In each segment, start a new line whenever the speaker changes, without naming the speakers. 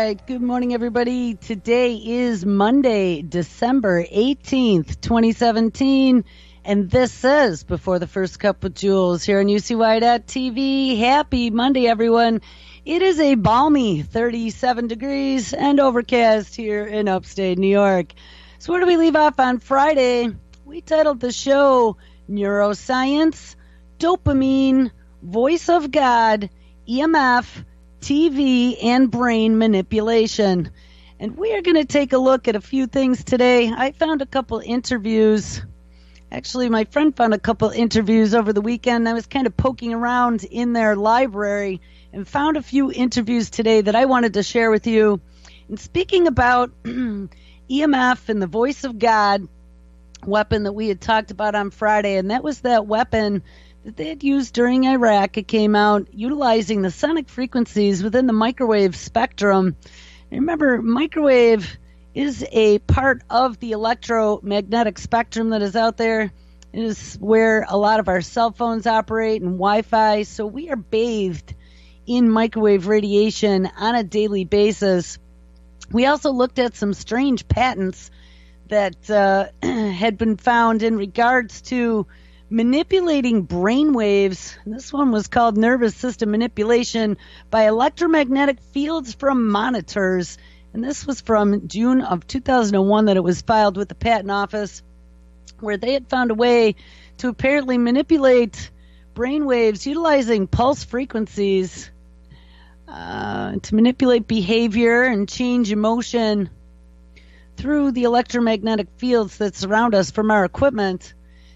right. Good morning, everybody. Today is Monday, December 18th, 2017. And this is Before the First Cup with Jules here on UCY.TV. Happy Monday, everyone. It is a balmy 37 degrees and overcast here in upstate New York. So where do we leave off on Friday? We titled the show Neuroscience, Dopamine, Voice of God, EMF, TV, and brain manipulation. And we are going to take a look at a few things today. I found a couple interviews. Actually, my friend found a couple interviews over the weekend. I was kind of poking around in their library and found a few interviews today that I wanted to share with you. And speaking about EMF and the voice of God weapon that we had talked about on Friday, and that was that weapon that they had used during Iraq. It came out utilizing the sonic frequencies within the microwave spectrum. Remember, microwave is a part of the electromagnetic spectrum that is out there. It is where a lot of our cell phones operate and Wi-Fi. So we are bathed in microwave radiation on a daily basis. We also looked at some strange patents that had been found in regards to manipulating brain waves. This one was called nervous system manipulation by electromagnetic fields from monitors. And this was from June of 2001 that it was filed with the patent office, where they had found a way to apparently manipulate brain waves utilizing pulse frequencies to manipulate behavior and change emotion through the electromagnetic fields that surround us from our equipment.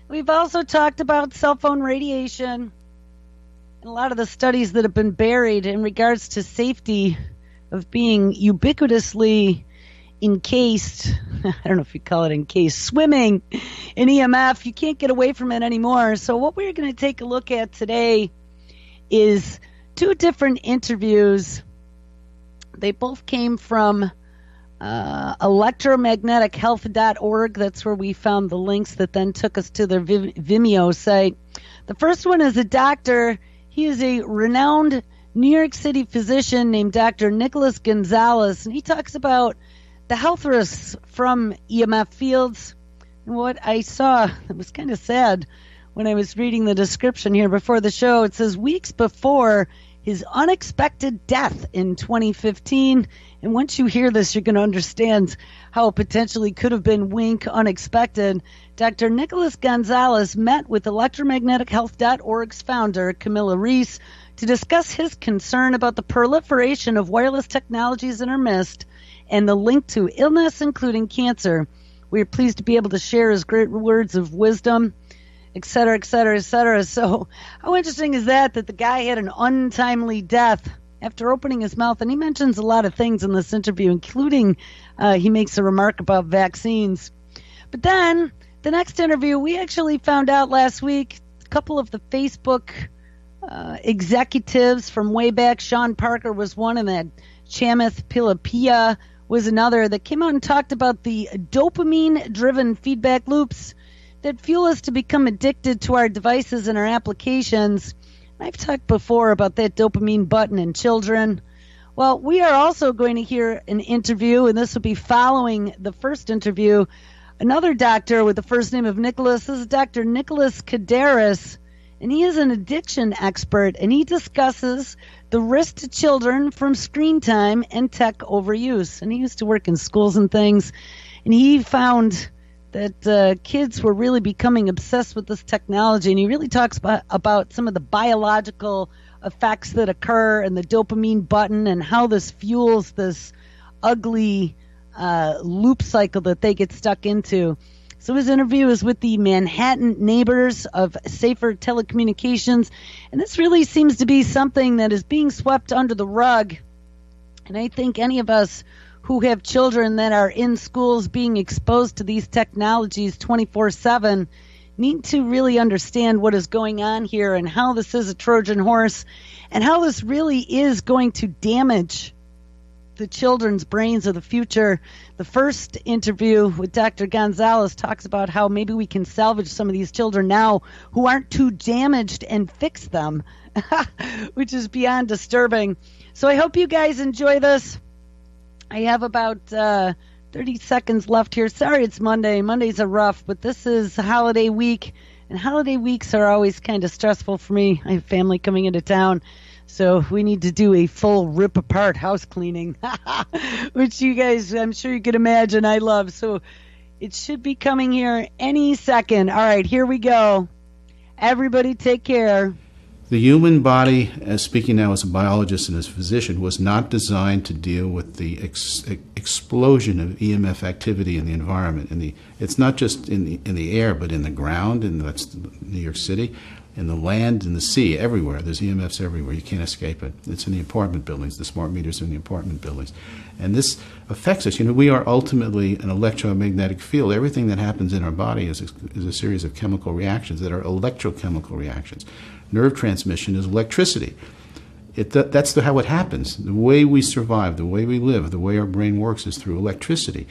We've also talked about cell phone radiation and a lot of the studies that have been buried in regards to safety of being ubiquitously encased. I don't know if you call it encased, swimming in EMF. You can't get away from it anymore. So what we're going to take a look at today is two different interviews. They both came from electromagnetichealth.org. That's where we found the links that then took us to their Vimeo site. The first one is a doctor. He is a renowned New York City physician named Dr. Nicholas Gonzalez, and he talks about the health risks from EMF fields. And what I saw, it was kind of sad when I was reading the description here before the show. It says, weeks before his unexpected death in 2015. And once you hear this, you're going to understand how it potentially could have been wink unexpected. Dr. Nicholas Gonzalez met with electromagnetichealth.org's founder, Camilla Reese, to discuss his concern about the proliferation of wireless technologies in our midst and the link to illness, including cancer. We are pleased to be able to share his great words of wisdom, et cetera, et cetera, et cetera. So how interesting is that the guy had an untimely death after opening his mouth? And he mentions a lot of things in this interview, including he makes a remark about vaccines. But then the next interview, we actually found out last week, a couple of the Facebook executives from way back, Sean Parker was one, and that Chamath Palihapitiya was another, that came out and talked about the dopamine-driven feedback loops that fuel us to become addicted to our devices and our applications. I've talked before about that dopamine button in children. Well, we are also going to hear an interview, and this will be following the first interview. Another doctor with the first name of Nicholas. This is Dr. Nicholas Kadaris, and he is an addiction expert, and he discusses the risk to children from screen time and tech overuse. And he used to work in schools and things, and he found that kids were really becoming obsessed with this technology. And he really talks about some of the biological effects that occur and the dopamine button and how this fuels this ugly loop cycle that they get stuck into. So his interview is with the Manhattan neighbors of Safer Telecommunications. And this really seems to be something that is being swept under the rug. And I think any of us who have children that are in schools being exposed to these technologies 24/7 need to really understand what is going on here and how this is a Trojan horse and how this really is going to damage the children's brains of the future. The first interview with Dr. Gonzalez talks about how maybe we can salvage some of these children now who aren't too damaged and fix them, which is beyond disturbing. So I hope you guys enjoy this. I have about 30 seconds left here. Sorry, it's Monday. Mondays are rough, but this is holiday week, and holiday weeks are always kind of stressful for me. I have family coming into town, so we need to do a full rip-apart house cleaning, which you guys, I'm sure you can imagine, I love. So it should be coming here any second. All right, here we go. Everybody take care.
The human body, as speaking now as a biologist and as a physician, was not designed to deal with the explosion of EMF activity in the environment. It's not just in the air, but in the ground, and that's New York City, in the land, in the sea, everywhere. There's EMFs everywhere. You can't escape it. It's in the apartment buildings. The smart meters are in the apartment buildings. And this affects us. We are ultimately an electromagnetic field. Everything that happens in our body is a series of chemical reactions that are electrochemical reactions. Nerve transmission is electricity. That's how it happens. The way we survive, the way we live, the way our brain works is through electricity.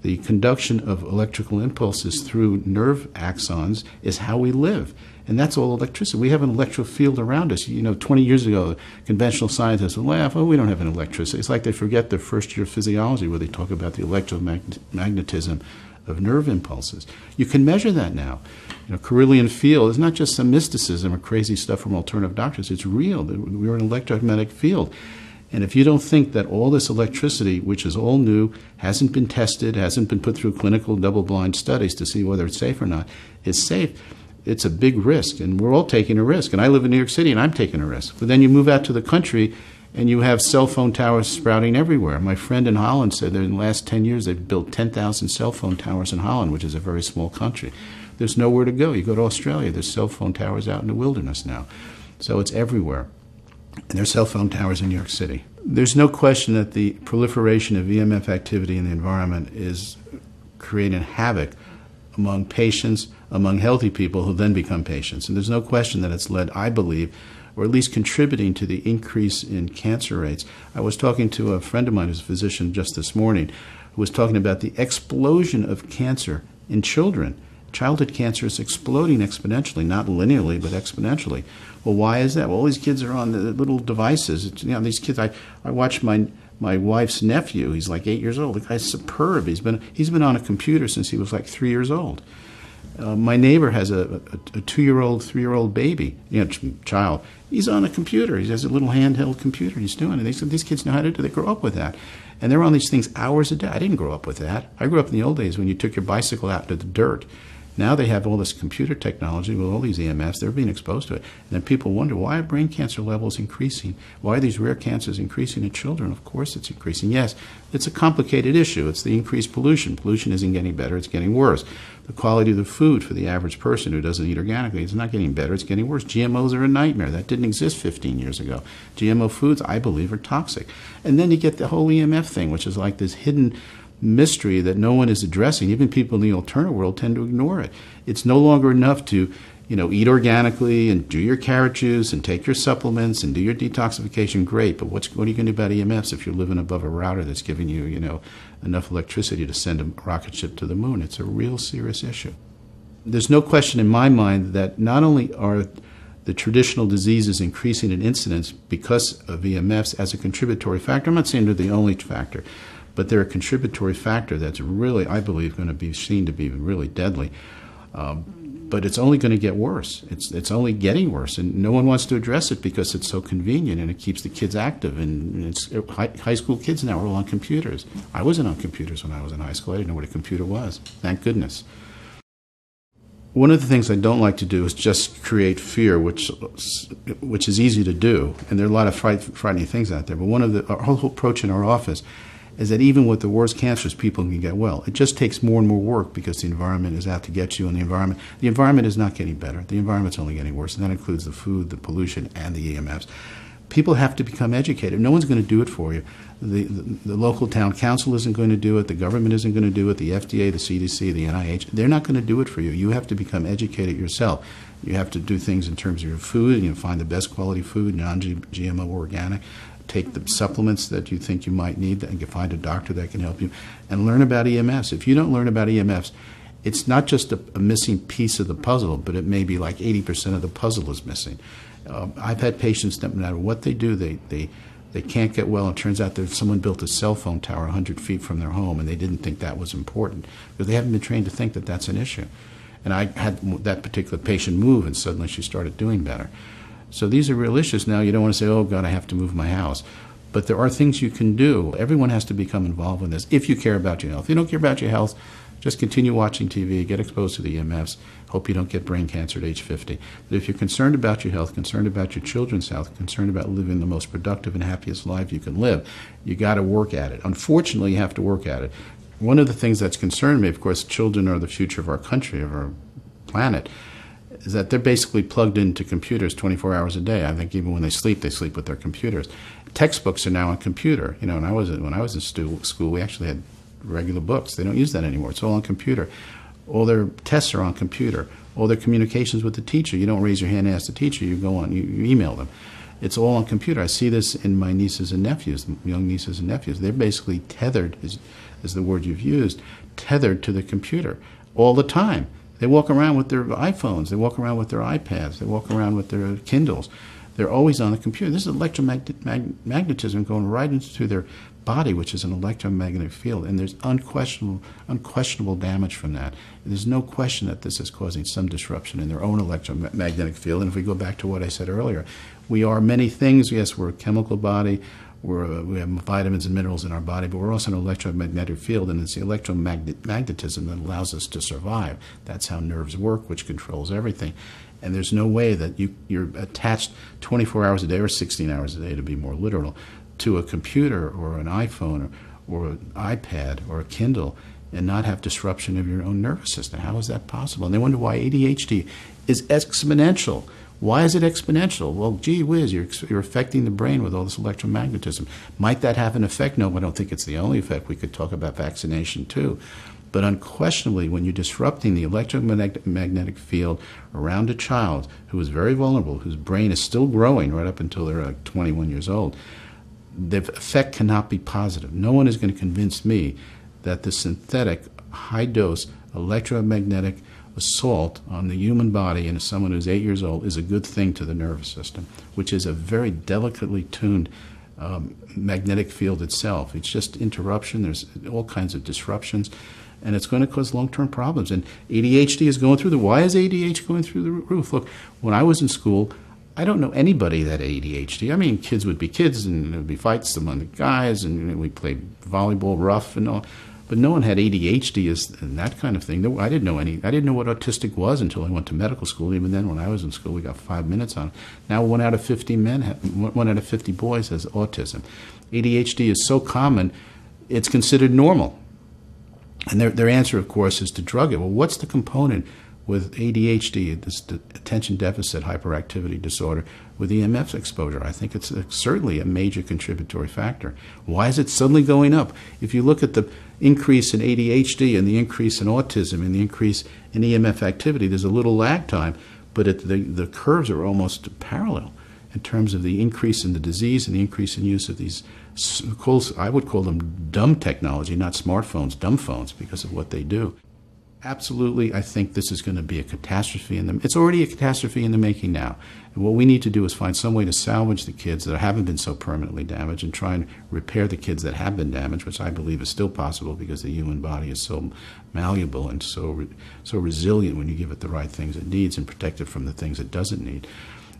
The conduction of electrical impulses through nerve axons is how we live. And that's all electricity. We have an electric field around us. 20 years ago, conventional scientists would laugh, we don't have an electricity. It's like they forget their first year of physiology where they talk about the electromagnetism of nerve impulses. You can measure that now. Carillion field is not just some mysticism or crazy stuff from alternative doctors. It's real. We're an electromagnetic field. And if you don't think that all this electricity, which is all new, hasn't been tested, hasn't been put through clinical double-blind studies to see whether it's safe or not, is safe, it's a big risk. And we're all taking a risk. And I live in New York City, and I'm taking a risk. But then you move out to the country, and you have cell phone towers sprouting everywhere. My friend in Holland said that in the last 10 years they've built 10,000 cell phone towers in Holland, which is a very small country. There's nowhere to go. You go to Australia, there's cell phone towers out in the wilderness now. So it's everywhere. And there's cell phone towers in New York City. There's no question that the proliferation of EMF activity in the environment is creating havoc among patients, among healthy people who then become patients. And there's no question that it's led, I believe, or at least contributing to the increase in cancer rates. I was talking to a friend of mine who's a physician just this morning who was talking about the explosion of cancer in children. Childhood cancer is exploding exponentially, not linearly, but exponentially. Well, why is that? Well, all these kids are on the little devices. These kids, I watched my wife's nephew. He's like 8 years old. The guy's superb. He's been on a computer since he was like 3 years old. My neighbor has a 2-year-old, 3-year-old baby, child. He's on a computer. He has a little handheld computer. He's doing it. These kids know how to do it. They grow up with that. And they're on these things hours a day. I didn't grow up with that. I grew up in the old days when you took your bicycle out into the dirt. Now they have all this computer technology with all these EMFs. They're being exposed to it. And then people wonder, why are brain cancer levels increasing? Why are these rare cancers increasing in children? Of course it's increasing. Yes, it's a complicated issue. It's the increased pollution. Pollution isn't getting better. It's getting worse. The quality of the food for the average person who doesn't eat organically is not getting better. It's getting worse. GMOs are a nightmare. That didn't exist 15 years ago. GMO foods, I believe, are toxic. And then you get the whole EMF thing, which is like this hidden mystery that no one is addressing. Even people in the alternative world tend to ignore it. It's no longer enough to, eat organically and do your carrot juice and take your supplements and do your detoxification. Great, but what are you going to do about EMFs if you're living above a router that's giving you, enough electricity to send a rocket ship to the moon? It's a real serious issue. There's no question in my mind that not only are the traditional diseases increasing in incidence because of EMFs as a contributory factor. I'm not saying they're the only factor, but they're a contributory factor that's really, I believe, going to be seen to be really deadly. But it's only going to get worse. It's only getting worse, and no one wants to address it because it's so convenient and it keeps the kids active. And it's high school kids now are all on computers. I wasn't on computers when I was in high school. I didn't know what a computer was. Thank goodness. One of the things I don't like to do is just create fear, which is easy to do, and there are a lot of frightening things out there. But our whole approach in our office is that even with the worst cancers, people can get well. It just takes more and more work because the environment is out to get you, and the environment is not getting better. The environment's only getting worse, and that includes the food, the pollution, and the EMFs. People have to become educated. No one's going to do it for you. The local town council isn't going to do it. The government isn't going to do it. The FDA, the CDC, the NIH, they're not going to do it for you. You have to become educated yourself. You have to do things in terms of your food, and find the best quality food, non-GMO, organic. Take the supplements that you think you might need and find a doctor that can help you, and learn about EMFs. If you don't learn about EMFs, it's not just a missing piece of the puzzle, but it may be like 80% of the puzzle is missing. I've had patients that no matter what they do, they They can't get well. It turns out that someone built a cell phone tower 100 feet from their home, and they didn't think that was important because they haven't been trained to think that that's an issue. And I had that particular patient move, and suddenly she started doing better. So these are real issues. Now, you don't want to say, oh, God, I have to move my house. But there are things you can do. Everyone has to become involved in this if you care about your health. If you don't care about your health, just continue watching TV, get exposed to the EMFs, hope you don't get brain cancer at age 50. But if you're concerned about your health, concerned about your children's health, concerned about living the most productive and happiest life you can live, you got to work at it. Unfortunately, you have to work at it. One of the things that's concerned me, of course, children are the future of our country, of our planet, is that they're basically plugged into computers 24 hours a day. I think even when they sleep with their computers. Textbooks are now on computer. You know, when I was in school, we actually had regular books. They don't use that anymore. It's all on computer. All their tests are on computer. All their communications with the teacher. You don't raise your hand and ask the teacher. You go on. You email them. It's all on computer. I see this in my nieces and nephews, young nieces and nephews. They're basically tethered, is the word you've used, tethered to the computer all the time. They walk around with their iPhones. They walk around with their iPads. They walk around with their Kindles. They're always on the computer. This is electromagnetism going right into their body, which is an electromagnetic field, and there's unquestionable damage from that. There's no question that this is causing some disruption in their own electromagnetic field. And if we go back to what I said earlier, we are many things. Yes, we're a chemical body. We have vitamins and minerals in our body, but we're also an electromagnetic field, and it's the electromagnetism that allows us to survive. That's how nerves work, which controls everything. And there's no way that you're attached 24 hours a day or 16 hours a day, to be more literal, to a computer or an iPhone or an iPad or a Kindle and not have disruption of your own nervous system. How is that possible? And they wonder why ADHD is exponential. Why is it exponential? Well, gee whiz, you're affecting the brain with all this electromagnetism. Might that have an effect? No, I don't think it's the only effect. We could talk about vaccination too. But unquestionably, when you're disrupting the electromagnetic field around a child who is very vulnerable, whose brain is still growing right up until they're like 21 years old, the effect cannot be positive. No one is going to convince me that the synthetic, high-dose electromagnetic assault on the human body in someone who's 8 years old is a good thing to the nervous system, which is a very delicately tuned magnetic field itself. It's just interruption. There's all kinds of disruptions, and it's going to cause long-term problems. And ADHD is going through why is ADHD going through the roof? Look, when I was in school, I don't know anybody that had ADHD. I mean, kids would be kids, and there would be fights among the guys, and we played volleyball rough and all. But no one had ADHD and that kind of thing. I didn't know what autistic was until I went to medical school. Even then, when I was in school, we got 5 minutes on it. Now 1 out of 50 1 out of 50 boys has autism. ADHD is so common, it's considered normal. And their answer, of course, is to drug it. Well, what's the component with ADHD, this attention deficit hyperactivity disorder, with EMF exposure? I think it's certainly a major contributory factor. Why is it suddenly going up? If you look at the increase in ADHD and the increase in autism and the increase in EMF activity, there's a little lag time, but the curves are almost parallel in terms of the increase in the disease and the increase in use of these, I would call them dumb technology, not smartphones, dumb phones, because of what they do. Absolutely, I think this is going to be a catastrophe. It's already a catastrophe in the making now. And what we need to do is find some way to salvage the kids that haven't been so permanently damaged and try and repair the kids that have been damaged, which I believe is still possible because the human body is so malleable and so resilient when you give it the right things it needs and protect it from the things it doesn't need.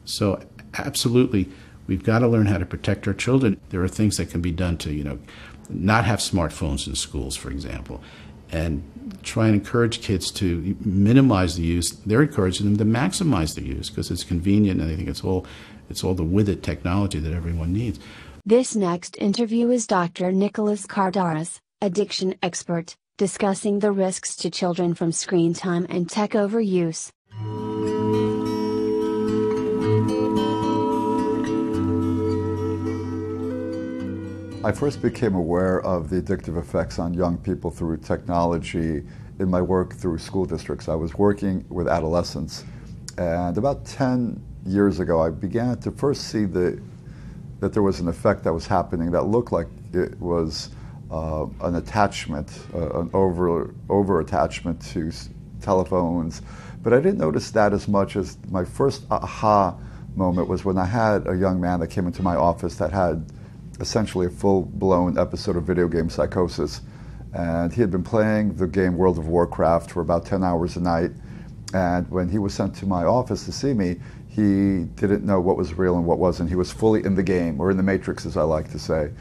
So absolutely, we've got to learn how to protect our children. There are things that can be done to, not have smartphones in schools, for example, and try and encourage kids to minimize the use. They're encouraging them to maximize the use because it's convenient, and I think it's all the with it technology that everyone needs.
This next interview is Dr. Nicholas Kardaras, addiction expert, discussing the risks to children from screen time and tech overuse.
I first became aware of the addictive effects on young people through technology in my work through school districts. I was working with adolescents, and about 10 years ago I began to first see that there was an effect that was happening that looked like it was an attachment, an over attachment to telephones, but I didn't notice that as much. As my first aha moment was when I had a young man that came into my office that had essentially a full-blown episode of video game psychosis. And he had been playing the game World of Warcraft for about 10 hours a night. And when he was sent to my office to see me, he didn't know what was real and what wasn't. He was fully in the game, or in the Matrix, as I like to say.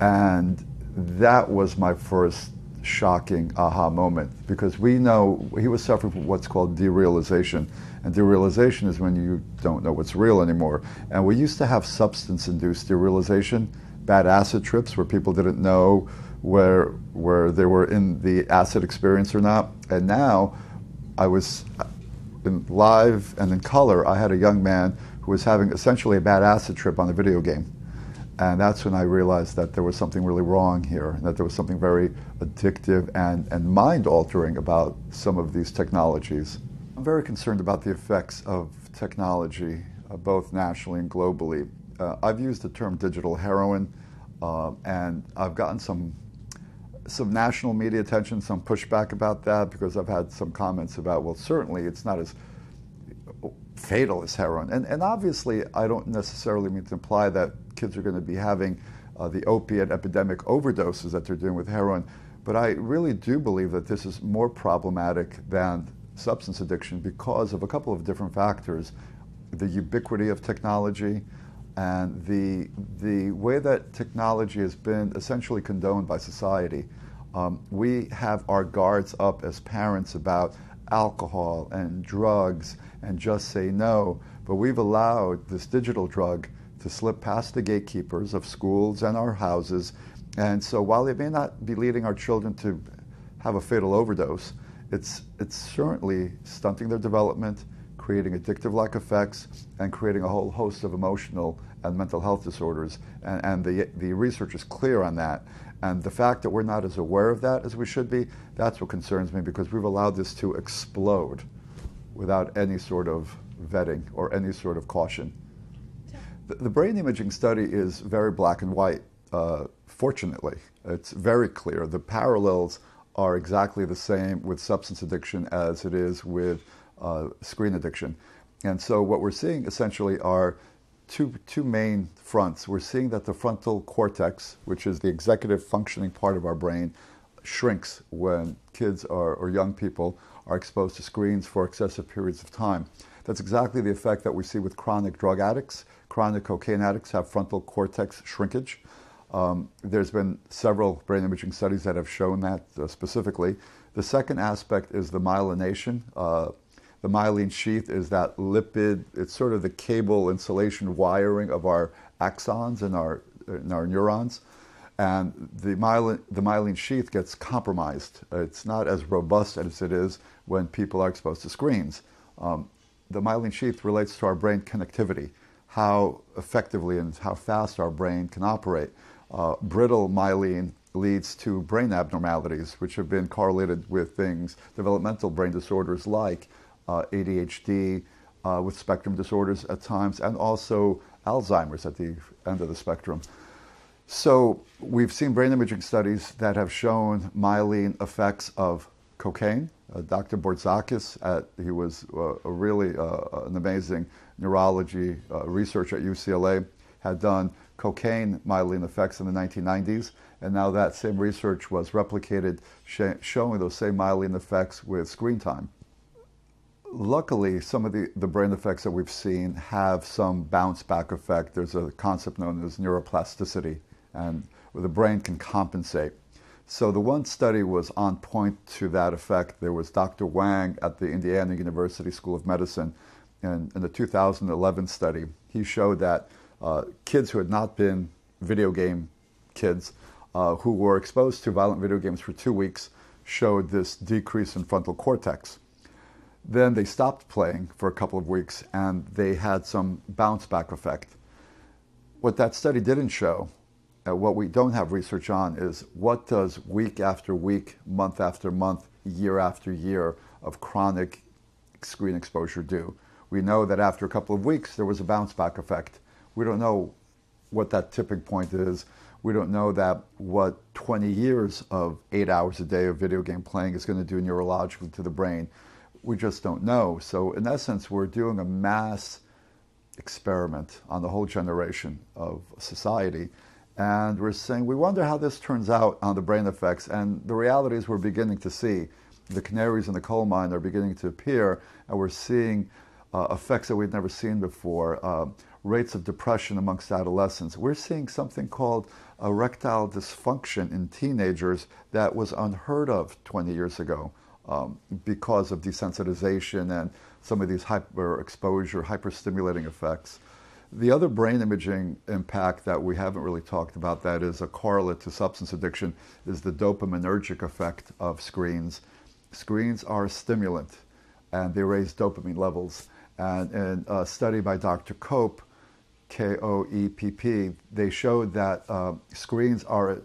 And that was my first shocking aha moment, because we know he was suffering from what's called derealization. And derealization is when you don't know what's real anymore. And we used to have substance-induced derealization, bad acid trips where people didn't know where they were in the acid experience or not. And now I was in live and in color, I had a young man who was having essentially a bad acid trip on a video game. And that's when I realized that there was something really wrong here, and that there was something very addictive and mind-altering about some of these technologies. I'm very concerned about the effects of technology, both nationally and globally. I've used the term digital heroin, and I've gotten some national media attention, some pushback about that, because I've had some comments about, well, certainly it's not as fatal as heroin. And obviously, I don't necessarily mean to imply that kids are going to be having the opiate epidemic overdoses that they're doing with heroin, but I really do believe that this is more problematic than substance addiction because of a couple of different factors. The ubiquity of technology, and the way that technology has been essentially condoned by society. We have our guards up as parents about alcohol and drugs and just say no, but we've allowed this digital drug to slip past the gatekeepers of schools and our houses. And so while it may not be leading our children to have a fatal overdose, it's certainly stunting their development, creating addictive-like effects, and creating a whole host of emotional and mental health disorders. And the research is clear on that. And the fact that we're not as aware of that as we should be, that's what concerns me, because we've allowed this to explode without any sort of vetting or any sort of caution. The brain imaging study is very black and white, fortunately. It's very clear. The parallels are exactly the same with substance addiction as it is with screen addiction. And so what we're seeing essentially are two main fronts. We're seeing that the frontal cortex, which is the executive functioning part of our brain, shrinks when kids or young people are exposed to screens for excessive periods of time. That's exactly the effect that we see with chronic drug addicts. Chronic cocaine addicts have frontal cortex shrinkage. There's been several brain imaging studies that have shown that specifically. The second aspect is the myelination. The myelin sheath is that lipid, it's sort of the cable insulation wiring of our axons and our neurons. And the myelin sheath gets compromised. It's not as robust as it is when people are exposed to screens. The myelin sheath relates to our brain connectivity, how effectively and how fast our brain can operate. Brittle myelin leads to brain abnormalities, which have been correlated with things, developmental brain disorders like ADHD, with spectrum disorders at times, and also Alzheimer's at the end of the spectrum. So we've seen brain imaging studies that have shown myelin effects of cocaine. Dr. Bortzakis, he was really an amazing neurology researcher at UCLA, had done cocaine myelin effects in the 1990s, and now that same research was replicated, showing those same myelin effects with screen time. Luckily, some of the brain effects that we've seen have some bounce back effect. There's a concept known as neuroplasticity, and where the brain can compensate. So the one study was on point to that effect. There was Dr. Wang at the Indiana University School of Medicine, and in the 2011 study, he showed that kids who had not been video game kids, who were exposed to violent video games for 2 weeks, showed this decrease in frontal cortex. Then they stopped playing for a couple of weeks, and they had some bounce back effect. What that study didn't show, what we don't have research on, is what does week after week, month after month, year after year of chronic screen exposure do. We know that after a couple of weeks, there was a bounce back effect. We don't know what that tipping point is. We don't know that what 20 years of 8 hours a day of video game playing is going to do neurologically to the brain. We just don't know. So in essence, we're doing a mass experiment on the whole generation of society. And we're saying, we wonder how this turns out on the brain effects. And the reality is we're beginning to see the canaries in the coal mine are beginning to appear, and we're seeing effects that we've never seen before, rates of depression amongst adolescents. We're seeing something called erectile dysfunction in teenagers that was unheard of 20 years ago because of desensitization and some of these hyperexposure, hyperstimulating effects. The other brain imaging impact that we haven't really talked about that is a correlate to substance addiction is the dopaminergic effect of screens. Screens are a stimulant, and they raise dopamine levels. And in a study by Dr. Koepp, Koepp, they showed that screens are,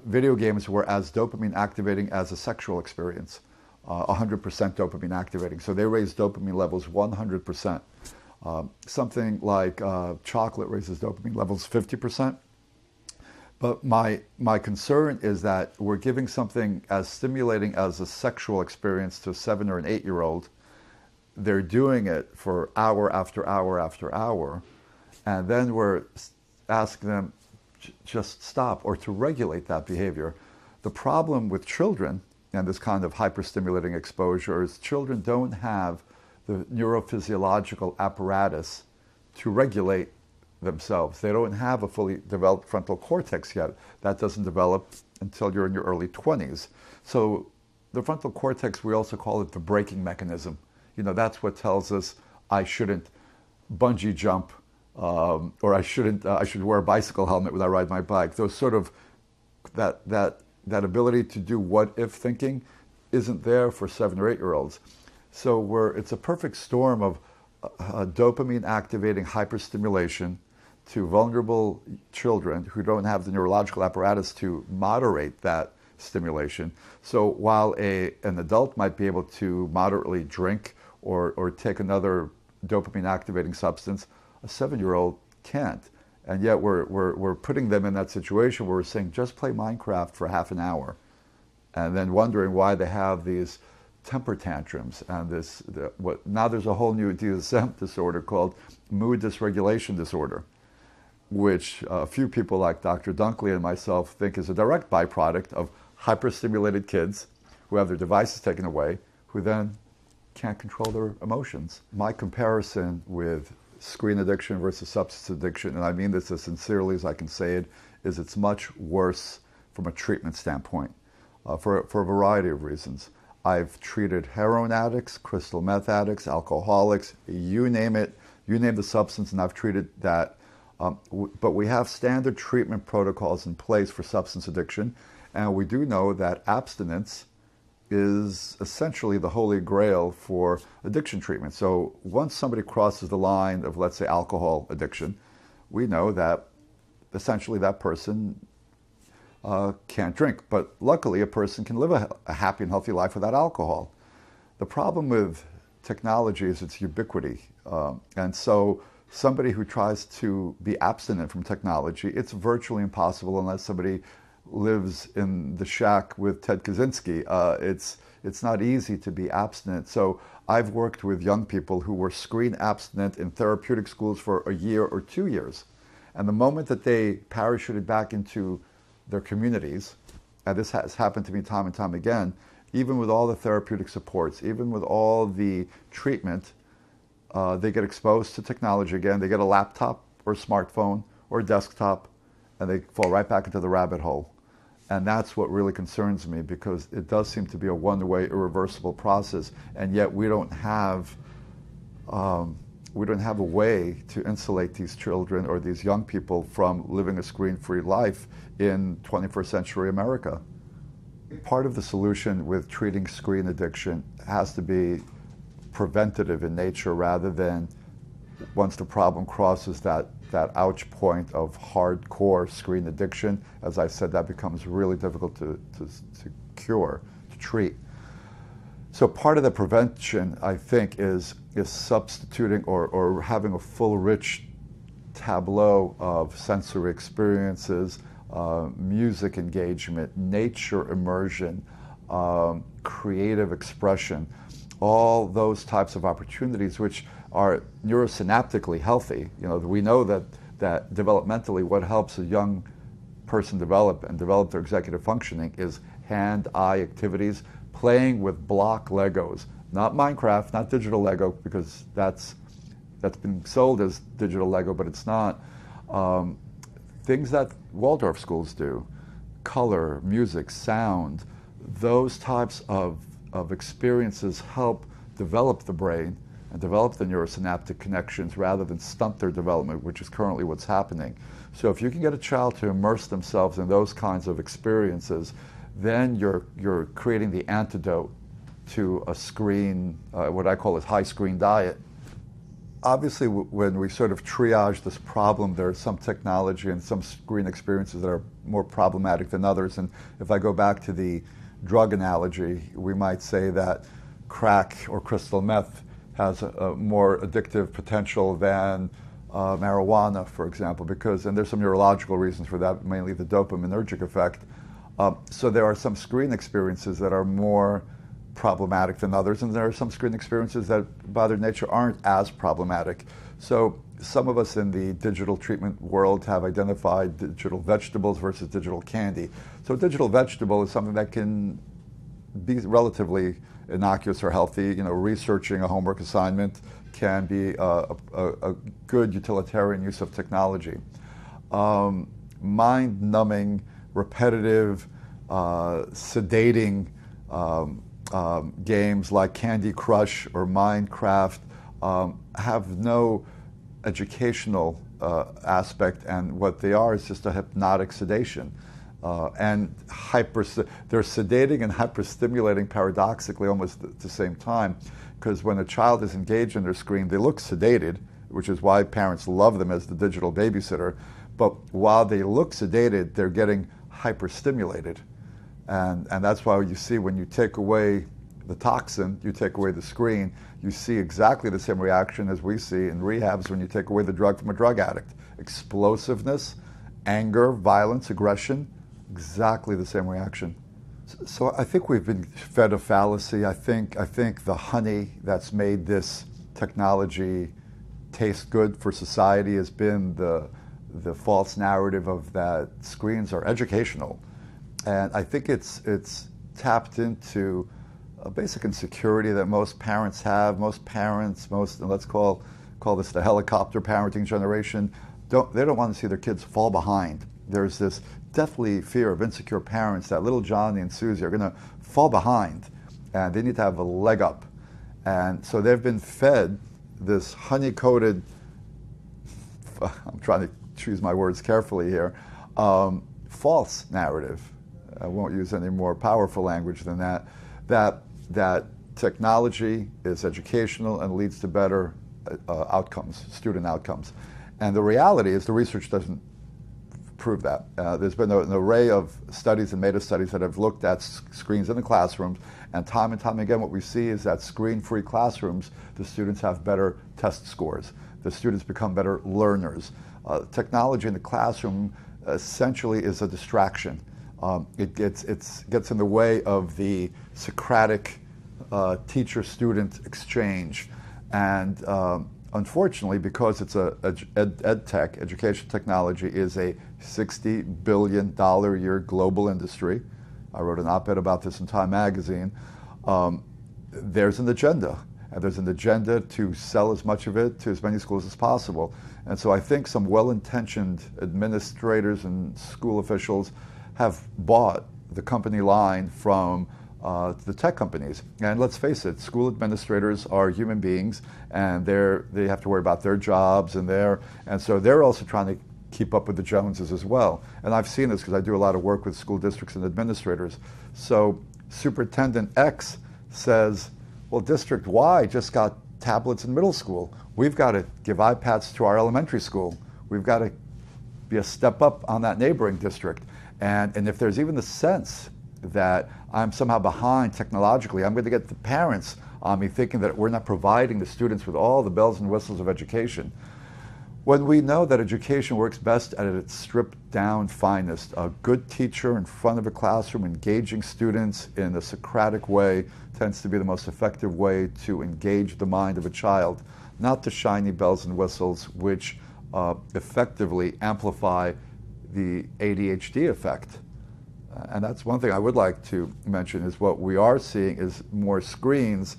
video games were as dopamine activating as a sexual experience, 100% dopamine activating. So they raise dopamine levels 100%. Something like chocolate raises dopamine levels 50%. But my concern is that we're giving something as stimulating as a sexual experience to a 7 or an 8-year-old. They're doing it for hour after hour after hour, and then we're asking them just stop or to regulate that behavior. The problem with children and this kind of hyperstimulating exposure is children don't have the neurophysiological apparatus to regulate themselves. They don't have a fully developed frontal cortex yet. That doesn't develop until you're in your early 20s. So the frontal cortex, we also call it the braking mechanism. You know, that's what tells us I shouldn't bungee jump or I should wear a bicycle helmet when I ride my bike. Those sort of, that ability to do what if thinking isn't there for 7 or 8-year-olds. So it's a perfect storm of dopamine activating hyperstimulation to vulnerable children who don't have the neurological apparatus to moderate that stimulation. So while an adult might be able to moderately drink or take another dopamine activating substance, a 7-year-old can't. And yet we're putting them in that situation where we're saying just play Minecraft for half an hour, and then wondering why they have these temper tantrums and now there's a whole new DSM disorder called mood dysregulation disorder, which a few people like Dr. Dunkley and myself think is a direct byproduct of hyperstimulated kids who have their devices taken away, who then can't control their emotions. My comparison with screen addiction versus substance addiction, and I mean this as sincerely as I can say it, is it's much worse from a treatment standpoint for a variety of reasons. I've treated heroin addicts, crystal meth addicts, alcoholics, you name it, you name the substance, and I've treated that. But we have standard treatment protocols in place for substance addiction, and we do know that abstinence is essentially the holy grail for addiction treatment. So once somebody crosses the line of, let's say, alcohol addiction, we know that essentially that person can't drink. But luckily, a person can live a happy and healthy life without alcohol. The problem with technology is its ubiquity. And so somebody who tries to be abstinent from technology, it's virtually impossible unless somebody lives in the shack with Ted Kaczynski. It's not easy to be abstinent. So I've worked with young people who were screen abstinent in therapeutic schools for a year or 2 years. And the moment that they parachuted back into their communities, and this has happened to me time and time again, even with all the therapeutic supports, even with all the treatment, they get exposed to technology again. They get a laptop or a smartphone or a desktop, and they fall right back into the rabbit hole. And that's what really concerns me, because it does seem to be a one-way, irreversible process, and yet we don't have a way to insulate these children or these young people from living a screen-free life in 21st century America. Part of the solution with treating screen addiction has to be preventative in nature, rather than once the problem crosses that ouch point of hardcore screen addiction. As I said, that becomes really difficult to cure, to treat. So part of the prevention, I think, is substituting or having a full, rich tableau of sensory experiences, music engagement, nature immersion, creative expression, all those types of opportunities which are neurosynaptically healthy. You know, we know that that developmentally what helps a young person develop their executive functioning is hand-eye activities, playing with block Legos, not Minecraft, not digital Lego, because that's been sold as digital Lego, but it's not. Things that Waldorf schools do, color, music, sound, those types of experiences help develop the brain and develop the neurosynaptic connections rather than stunt their development, which is currently what's happening. So if you can get a child to immerse themselves in those kinds of experiences, then you're creating the antidote to a screen, what I call a high screen diet. Obviously, when we sort of triage this problem, there are some technology and some screen experiences that are more problematic than others. And if I go back to the drug analogy, we might say that crack or crystal meth has a more addictive potential than marijuana, for example, and there's some neurological reasons for that, mainly the dopaminergic effect. So there are some screen experiences that are more problematic than others, and there are some screen experiences that by their nature aren't as problematic. So some of us in the digital treatment world have identified digital vegetables versus digital candy. So a digital vegetable is something that can be relatively innocuous or healthy. You know, researching a homework assignment can be a good utilitarian use of technology. Mind-numbing, repetitive, sedating games like Candy Crush or Minecraft have no educational aspect, and what they are is just a hypnotic sedation. And they're sedating and hyperstimulating paradoxically almost at the same time, because when a child is engaged in their screen, they look sedated, which is why parents love them as the digital babysitter. But while they look sedated, they're getting hyperstimulated. And that's why you see when you take away the toxin, you take away the screen, you see exactly the same reaction as we see in rehabs when you take away the drug from a drug addict. Explosiveness, anger, violence, aggression, exactly the same reaction. So I think we've been fed a fallacy. I think the honey that's made this technology taste good for society has been the false narrative of that screens are educational. And I think it's tapped into a basic insecurity that most parents have. Most let's call this the helicopter parenting generation, they don't want to see their kids fall behind. There's this deathly fear of insecure parents that little Johnny and Susie are going to fall behind, and they need to have a leg up. And so they've been fed this honey-coated, I'm trying to choose my words carefully here, false narrative. I won't use any more powerful language than that, that technology is educational and leads to better outcomes, student outcomes. And the reality is the research doesn't prove that. There's been an array of studies and meta-studies that have looked at screens in the classrooms, and time again what we see is that screen-free classrooms, the students have better test scores. The students become better learners. Technology in the classroom essentially is a distraction. It gets in the way of the Socratic teacher-student exchange. And unfortunately, because it's ed tech, education technology is a $60 billion a year global industry. I wrote an op-ed about this in Time magazine. There's an agenda. And there's an agenda to sell as much of it to as many schools as possible. And so I think some well-intentioned administrators and school officials have bought the company line from the tech companies. And let's face it, school administrators are human beings, and they have to worry about their jobs, and so they're also trying to keep up with the Joneses as well. And I've seen this because I do a lot of work with school districts and administrators. So Superintendent X says, well, District Y just got tablets in middle school. We've got to give iPads to our elementary school. We've got to be a step up on that neighboring district. And if there's even the sense that I'm somehow behind technologically, I'm going to get the parents on me thinking that we're not providing the students with all the bells and whistles of education. When we know that education works best at its stripped down finest, a good teacher in front of a classroom engaging students in a Socratic way tends to be the most effective way to engage the mind of a child, not the shiny bells and whistles which effectively amplify the ADHD effect. And that's one thing I would like to mention, is what we are seeing is more screens,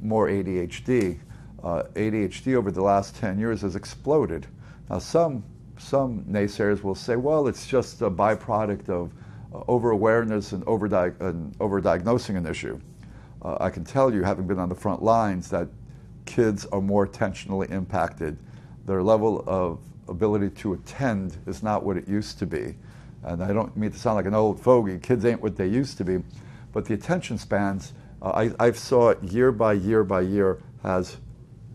more ADHD. ADHD over the last 10 years has exploded. Now some naysayers will say, well, it's just a byproduct of over-awareness and over-diagnosing an issue. I can tell you, having been on the front lines, that kids are more attentionally impacted. Their level of ability to attend is not what it used to be. And I don't mean to sound like an old fogey. Kids ain't what they used to be. But the attention spans, I saw it year by year by year, has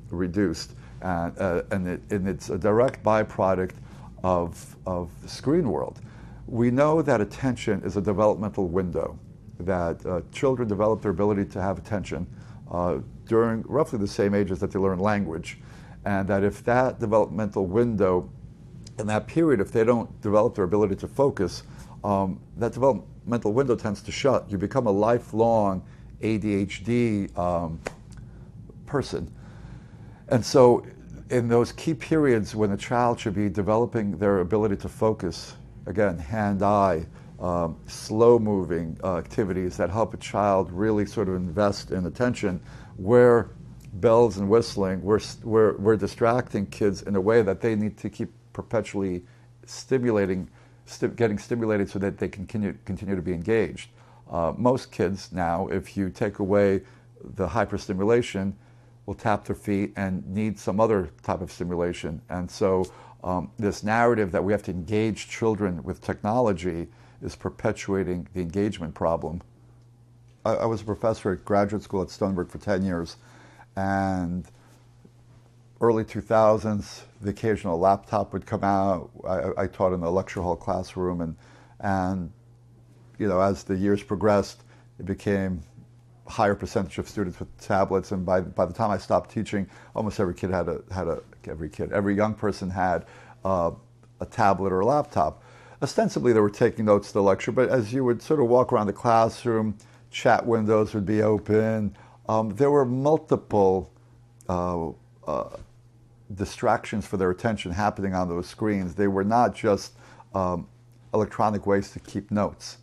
reduced. And it's a direct byproduct of the screen world. We know that attention is a developmental window, that children develop their ability to have attention during roughly the same ages that they learn language. And that if that developmental window, in that period, if they don't develop their ability to focus, that developmental window tends to shut. You become a lifelong ADHD person. And so in those key periods when a child should be developing their ability to focus, again, hand-eye, slow-moving activities that help a child really sort of invest in attention, where bells and whistling, we're distracting kids in a way that they need to keep perpetually getting stimulated so that they can continue to be engaged. Most kids now, if you take away the hyperstimulation, will tap their feet and need some other type of stimulation. And so this narrative that we have to engage children with technology is perpetuating the engagement problem. I was a professor at graduate school at Stoneberg for 10 years, and early 2000s, the occasional laptop would come out. I taught in a lecture hall classroom, and you know, as the years progressed, it became a higher percentage of students with tablets. And by the time I stopped teaching, almost every young person had a tablet or a laptop. Ostensibly, they were taking notes of the lecture, but as you would sort of walk around the classroom, chat windows would be open. There were multiple distractions for their attention happening on those screens. They were not just electronic ways to keep notes,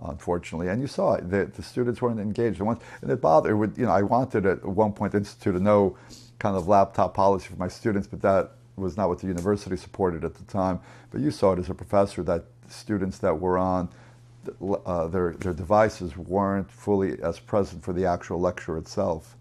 unfortunately. And you saw it. The students weren't engaged. And it bothered. I wanted at one point to institute a no kind of laptop policy for my students, but that was not what the university supported at the time. But you saw it as a professor, that students that were on their devices weren't fully as present for the actual lecture itself.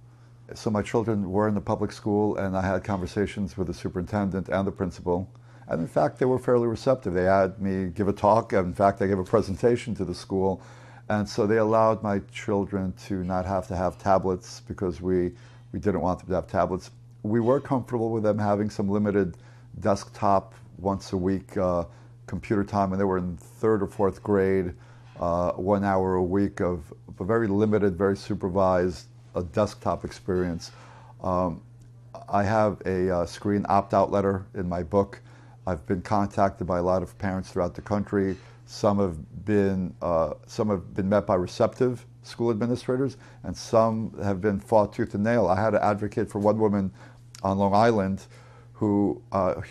So my children were in the public school, and I had conversations with the superintendent and the principal. And in fact, they were fairly receptive. They had me give a talk, and in fact, I gave a presentation to the school. And so they allowed my children to not have to have tablets, because we didn't want them to have tablets. We were comfortable with them having some limited desktop, once a week computer time, and they were in 3rd or 4th grade, 1 hour a week of a very limited, very supervised desktop experience. I have a screen opt-out letter in my book. I've been contacted by a lot of parents throughout the country. Some have been met by receptive school administrators, and some have been fought tooth and nail. I had to advocate for one woman on Long Island who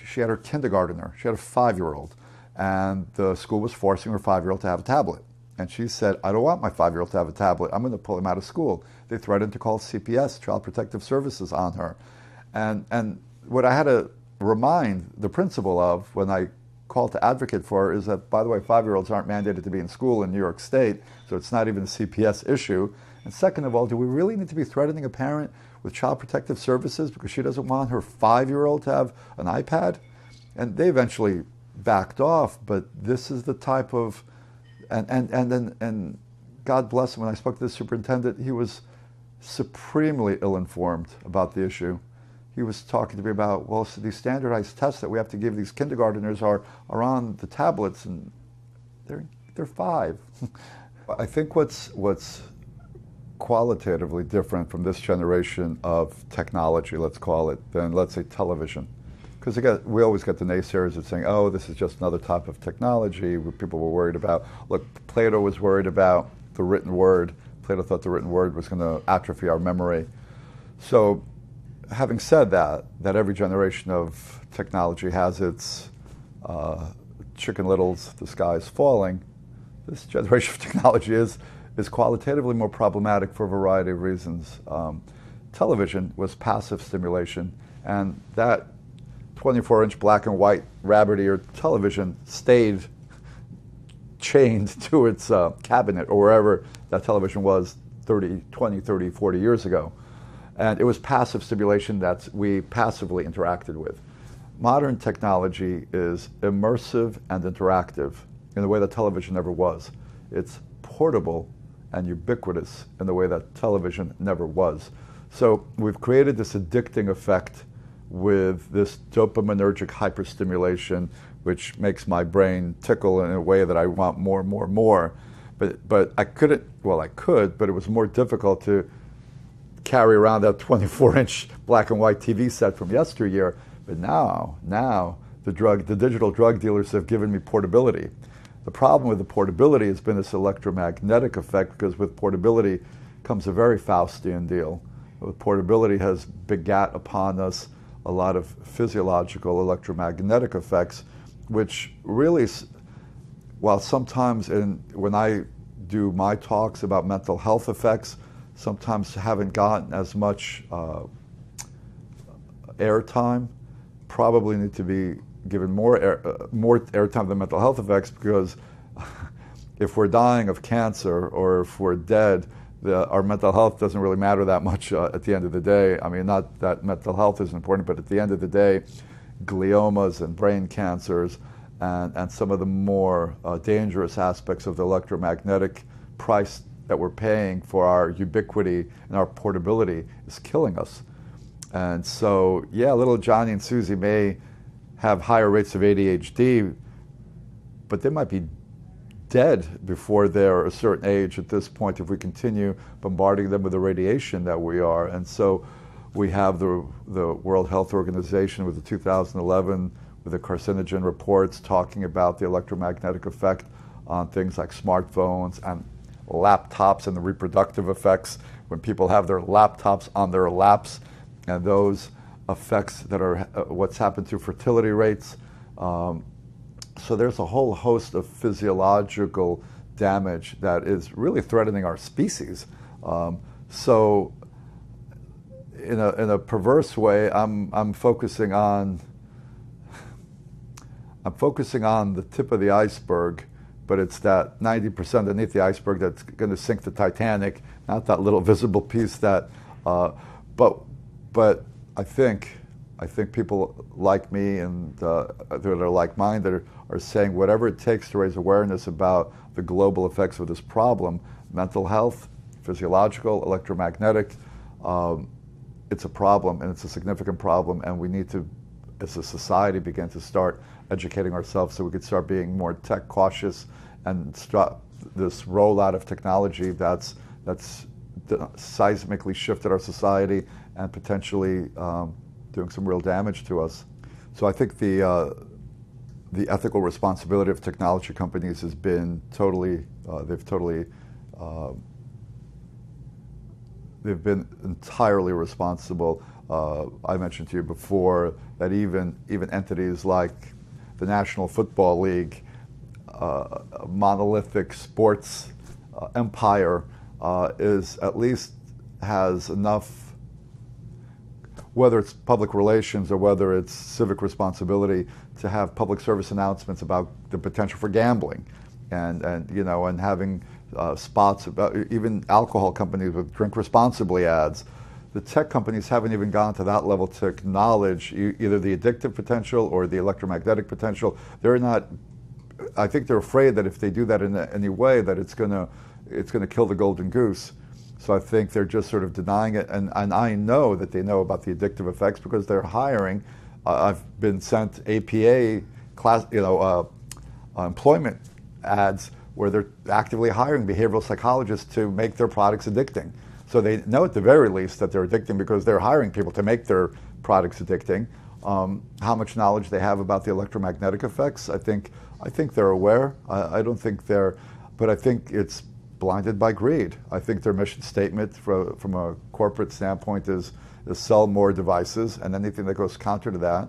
she had her kindergartner. She had a 5-year-old, and the school was forcing her 5-year-old to have a tablet. And she said, I don't want my 5-year-old to have a tablet. I'm going to pull him out of school. They threatened to call CPS, Child Protective Services, on her. And what I had to remind the principal of when I called to advocate for her is that, by the way, 5-year-olds aren't mandated to be in school in New York State, so it's not even a CPS issue. And second of all, do we really need to be threatening a parent with Child Protective Services because she doesn't want her 5-year-old to have an iPad? And they eventually backed off, but this is the type of, and God bless him, when I spoke to the superintendent, he was supremely ill-informed about the issue. He was talking to me about, well, so these standardized tests that we have to give these kindergarteners are on the tablets, and they're 5. I think what's qualitatively different from this generation of technology, let's call it, than, let's say, television. Because again, we always get the naysayers of saying, oh, this is just another type of technology. People were worried about, look, Plato was worried about the written word. Plato thought the written word was going to atrophy our memory. So having said that every generation of technology has its Chicken Littles, the sky is falling. This generation of technology is qualitatively more problematic for a variety of reasons. Television was passive stimulation, and that 24-inch black and white rabbit-eared television stayed chained to its cabinet or wherever that television was 20, 30, 40 years ago. And it was passive stimulation that we passively interacted with. Modern technology is immersive and interactive in the way that television never was. It's portable and ubiquitous in the way that television never was. So we've created this addicting effect with this dopaminergic hyperstimulation, which makes my brain tickle in a way that I want more and more and more. But I couldn't, well, I could, but it was more difficult to carry around that 24-inch black and white TV set from yesteryear. But now the digital drug dealers have given me portability. The problem with the portability has been this electromagnetic effect, because with portability comes a very Faustian deal. With portability has begat upon us a lot of physiological electromagnetic effects, which really, while sometimes when I do my talks about mental health effects, sometimes haven't gotten as much airtime, probably need to be given more airtime than mental health effects, because if we're dying of cancer or if we're dead, our mental health doesn't really matter that much at the end of the day. I mean, not that mental health is important, but at the end of the day, gliomas and brain cancers and some of the more dangerous aspects of the electromagnetic price that we're paying for our ubiquity and our portability is killing us. And so, yeah, little Johnny and Susie may have higher rates of ADHD, but they might be dead before they're a certain age at this point if we continue bombarding them with the radiation that we are. And so we have the World Health Organization with the 2011 with the carcinogen reports talking about the electromagnetic effect on things like smartphones and laptops and the reproductive effects when people have their laptops on their laps, and those effects that are what's happened to fertility rates. So there's a whole host of physiological damage that is really threatening our species. So in a perverse way, I'm focusing on the tip of the iceberg, but it's that 90% underneath the iceberg that's going to sink the Titanic, not that little visible piece that. But I think people like me and that are like-minded are saying whatever it takes to raise awareness about the global effects of this problem, mental health, physiological, electromagnetic. It's a problem, and it's a significant problem, and we need to, as a society, begin to start educating ourselves so we could start being more tech cautious and stop this rollout of technology that's seismically shifted our society and potentially doing some real damage to us. So I think the ethical responsibility of technology companies has been they've been entirely responsible. I mentioned to you before that even entities like the National Football League, a monolithic sports empire, is at least has enough, whether it's public relations or whether it's civic responsibility, to have public service announcements about the potential for gambling, and having spots about even alcohol companies with drink responsibly ads. The tech companies haven't even gone to that level to acknowledge either the addictive potential or the electromagnetic potential. They're not. I think they're afraid that if they do that in any way, that it's gonna kill the golden goose. So I think they're just sort of denying it, and I know that they know about the addictive effects because they're hiring. I've been sent APA class, employment ads where they're actively hiring behavioral psychologists to make their products addicting. So they know at the very least that they're addicting because they're hiring people to make their products addicting. How much knowledge they have about the electromagnetic effects, I think they're aware. I don't think they're, but I think it's blinded by greed. I think their mission statement from a corporate standpoint is sell more devices, and anything that goes counter to that,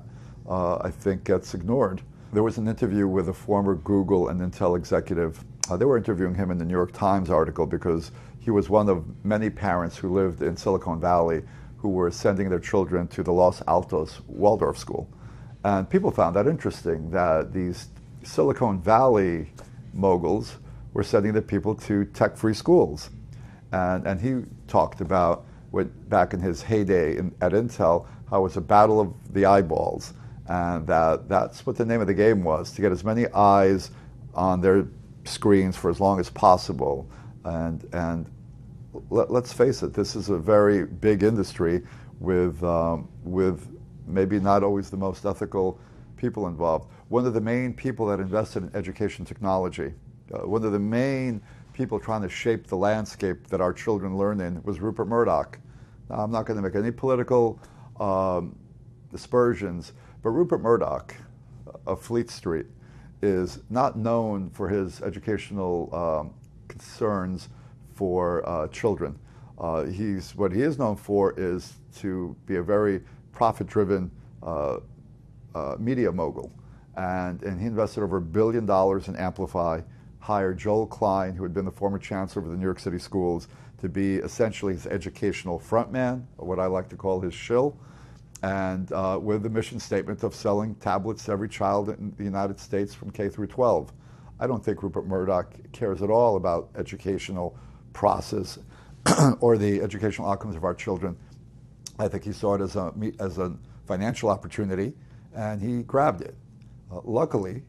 I think gets ignored. There was an interview with a former Google and Intel executive. They were interviewing him in the New York Times article because he was one of many parents who lived in Silicon Valley who were sending their children to the Los Altos Waldorf School. And people found that interesting, that these Silicon Valley moguls were sending their people to tech-free schools. And he talked about, back in his heyday at Intel, how it was a battle of the eyeballs. And that's what the name of the game was, to get as many eyes on their screens for as long as possible. And let's face it, this is a very big industry with maybe not always the most ethical people involved. One of the main people that invested in education technology, one of the main people trying to shape the landscape that our children learn in was Rupert Murdoch. Now, I'm not going to make any political aspersions, but Rupert Murdoch of Fleet Street is not known for his educational concerns for children. What he is known for is to be a very profit-driven media mogul. And he invested over $1 billion in Amplify, hired Joel Klein, who had been the former chancellor of the New York City schools, to be essentially his educational frontman, or what I like to call his shill, and with the mission statement of selling tablets to every child in the United States from K through 12. I don't think Rupert Murdoch cares at all about educational process or the educational outcomes of our children. I think he saw it as a financial opportunity, and he grabbed it. Luckily,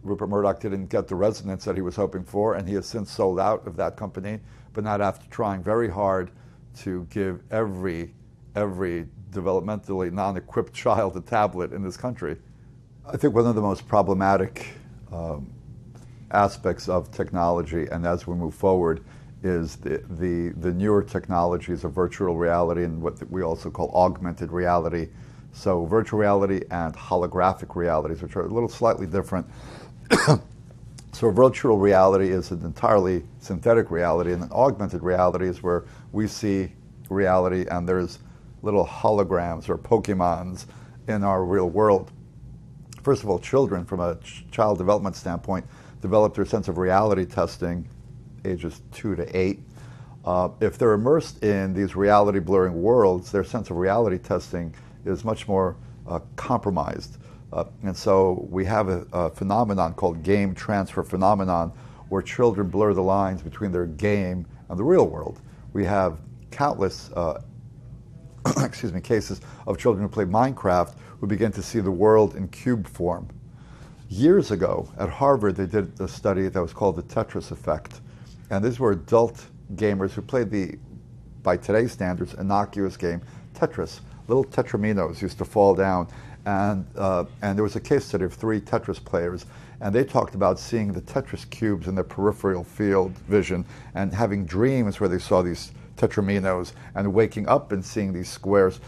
Rupert Murdoch didn't get the resonance that he was hoping for, and he has since sold out of that company, but not after trying very hard to give every developmentally non-equipped child a tablet in this country. I think one of the most problematic aspects of technology, and as we move forward, is the newer technologies of virtual reality and what we also call augmented reality. So virtual reality and holographic realities, which are a little slightly different. So virtual reality is an entirely synthetic reality, and an augmented reality is where we see reality and there's little holograms or Pokemons in our real world. First of all, children, from a child development standpoint, develop their sense of reality testing ages 2 to 8. If they're immersed in these reality blurring worlds, their sense of reality testing is much more compromised. And so we have a phenomenon called game transfer phenomenon, where children blur the lines between their game and the real world. We have countless cases of children who play Minecraft who begin to see the world in cube form. Years ago at Harvard, they did a study that was called the Tetris effect. And these were adult gamers who played by today's standards, innocuous game, Tetris. Little tetraminos used to fall down. And there was a case study of 3 Tetris players, and they talked about seeing the Tetris cubes in their peripheral field vision and having dreams where they saw these tetraminos and waking up and seeing these squares.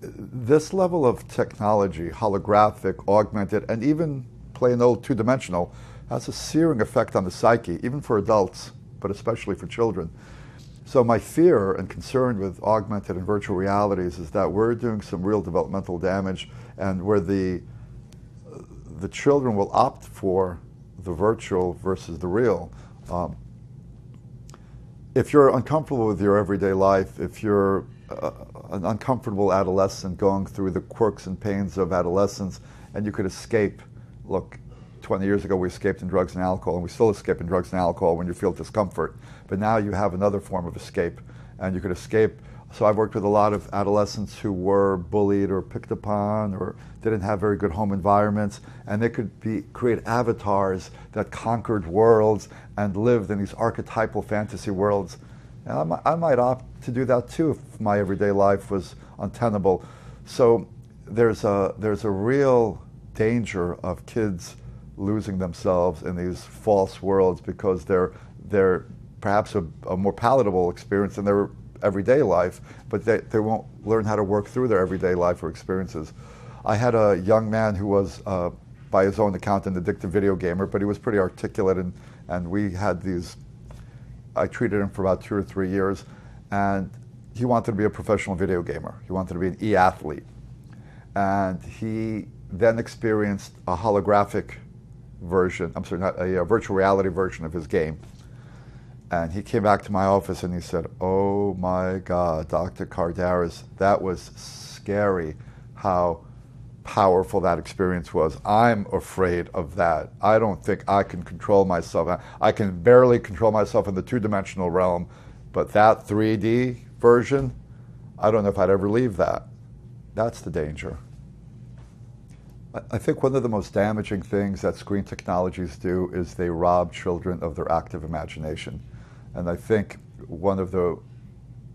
This level of technology, holographic, augmented, and even plain old two-dimensional, has a searing effect on the psyche, even for adults, but especially for children. So my fear and concern with augmented and virtual realities is that we're doing some real developmental damage, and where the children will opt for the virtual versus the real. If you're uncomfortable with your everyday life, if you're an uncomfortable adolescent going through the quirks and pains of adolescence, and you could escape, look, 20 years ago we escaped in drugs and alcohol, and we still escape in drugs and alcohol when you feel discomfort. But now you have another form of escape, and you could escape. So I've worked with a lot of adolescents who were bullied or picked upon or didn't have very good home environments, and they could create avatars that conquered worlds and lived in these archetypal fantasy worlds. And I might opt to do that too if my everyday life was untenable. So there's a real danger of kids losing themselves in these false worlds because they're perhaps a more palatable experience in their everyday life, but they won't learn how to work through their everyday life or experiences. I had a young man who was by his own account, an addictive video gamer, but he was pretty articulate, and we had these, I treated him for about 2 or 3 years, and he wanted to be a professional video gamer. He wanted to be an e-athlete. And he then experienced a holographic version, I'm sorry, not a virtual reality version of his game. And he came back to my office and he said, "Oh my God, Dr. Kardaras, that was scary how powerful that experience was. I'm afraid of that. I don't think I can control myself. I can barely control myself in the two-dimensional realm, but that 3D version, I don't know if I'd ever leave that." That's the danger. I think one of the most damaging things that screen technologies do is they rob children of their active imagination. And I think one of the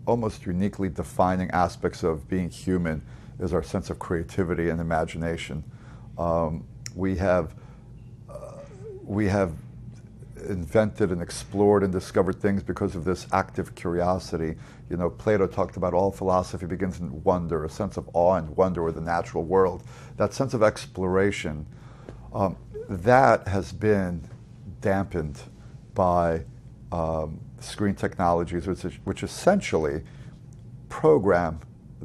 almost uniquely defining aspects of being human is our sense of creativity and imagination. We have invented and explored and discovered things because of this active curiosity. You know, Plato talked about all philosophy begins in wonder, a sense of awe and wonder with the natural world. That sense of exploration, that has been dampened by screen technologies, which essentially program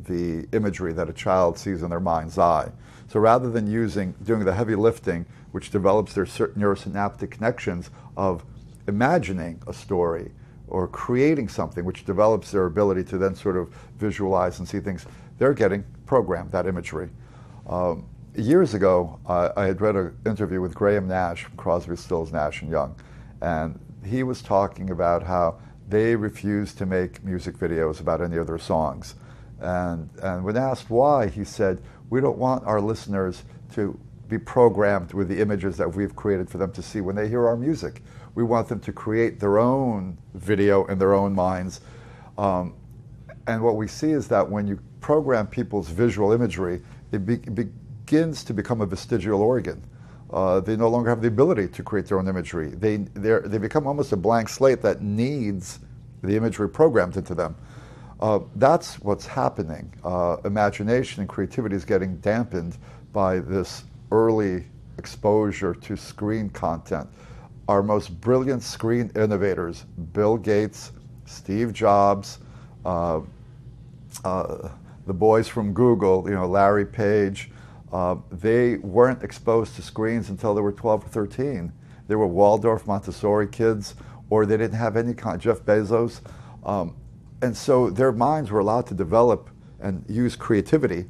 the imagery that a child sees in their mind's eye. So rather than doing the heavy lifting, which develops their certain neurosynaptic connections of imagining a story or creating something, which develops their ability to then sort of visualize and see things, they're getting programmed, that imagery. Years ago, I had read an interview with Graham Nash from Crosby, Stills, Nash & Young, and he was talking about how they refused to make music videos about any of their songs. And when asked why, he said, "We don't want our listeners to be programmed with the images that we've created for them to see when they hear our music. We want them to create their own video in their own minds." And what we see is that when you program people's visual imagery, it begins to become a vestigial organ. They no longer have the ability to create their own imagery. They become almost a blank slate that needs the imagery programmed into them. That's what's happening. Imagination and creativity is getting dampened by this early exposure to screen content. Our most brilliant screen innovators, Bill Gates, Steve Jobs, the boys from Google, Larry Page, they weren't exposed to screens until they were 12 or 13. They were Waldorf Montessori kids, or they didn't have any kind, Jeff Bezos. And so their minds were allowed to develop and use creativity,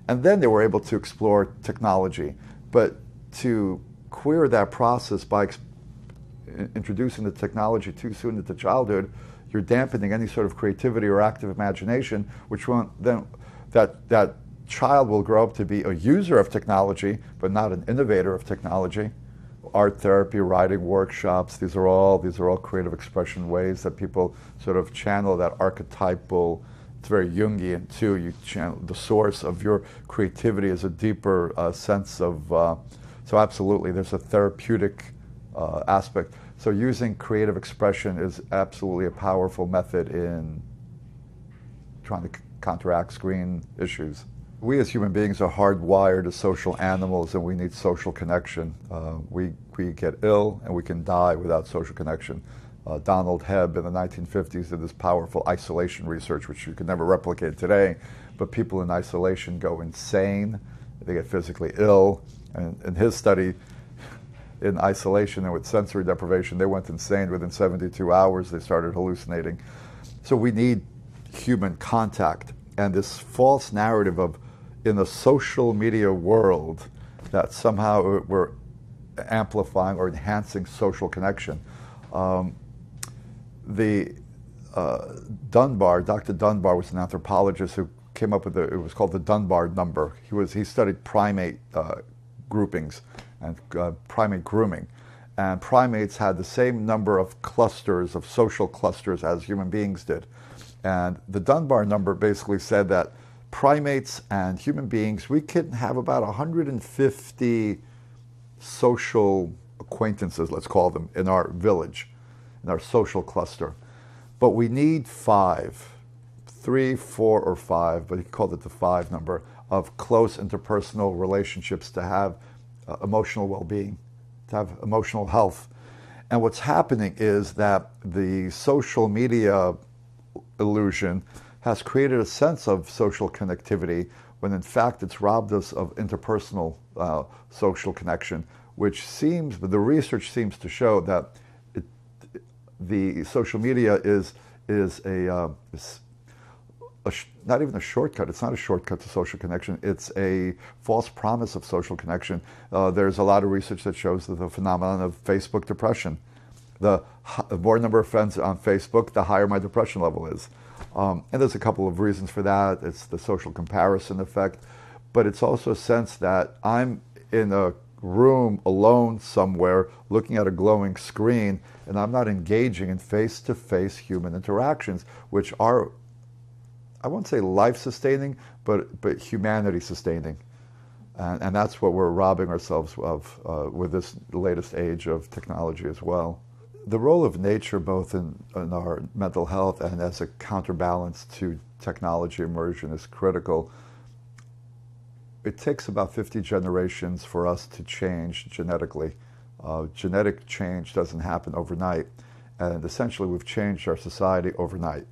and then they were able to explore technology. But to queer that process by introducing the technology too soon into childhood, you're dampening any sort of creativity or active imagination, which won't then, that child will grow up to be a user of technology, but not an innovator of technology. Art therapy, writing workshops, these are all creative expression ways that people sort of channel that archetypal. It's very Jungian too. You channel the source of your creativity is a deeper sense of. So absolutely, there's a therapeutic aspect. So using creative expression is absolutely a powerful method in trying to counteract screen issues. We as human beings are hardwired as social animals, and we need social connection. We get ill and we can die without social connection. Donald Hebb in the 1950s did this powerful isolation research, which you could never replicate today, but people in isolation go insane, they get physically ill, and in his study, in isolation and with sensory deprivation, they went insane within 72 hours, they started hallucinating. So we need human contact, and this false narrative of, in the social media world, that somehow we're amplifying or enhancing social connection. Dr. Dunbar was an anthropologist who came up with it was called the Dunbar number. He studied primate groupings and primate grooming. And primates had the same number of clusters, of social clusters, as human beings did. And the Dunbar number basically said that primates and human beings, we can have about 150 social acquaintances, let's call them, in our village, in our social cluster. But we need 3, 4, or 5, but he called it the 5 number, of close interpersonal relationships to have emotional well-being, to have emotional health. And what's happening is that the social media illusion has created a sense of social connectivity when in fact it's robbed us of interpersonal social connection, which seems, but the research seems to show that the social media is not even a shortcut. It's not a shortcut to social connection. It's a false promise of social connection. There's a lot of research that shows that the phenomenon of Facebook depression. The more number of friends on Facebook, the higher my depression level is. And there's a couple of reasons for that. It's the social comparison effect, but it's also a sense that I'm in a room alone somewhere looking at a glowing screen, and I'm not engaging in face-to-face human interactions, which are, I won't say life-sustaining, but humanity-sustaining. And that's what we're robbing ourselves of with this latest age of technology as well. The role of nature, both in our mental health and as a counterbalance to technology immersion, is critical. It takes about 50 generations for us to change genetically. Genetic change doesn't happen overnight, and essentially we've changed our society overnight.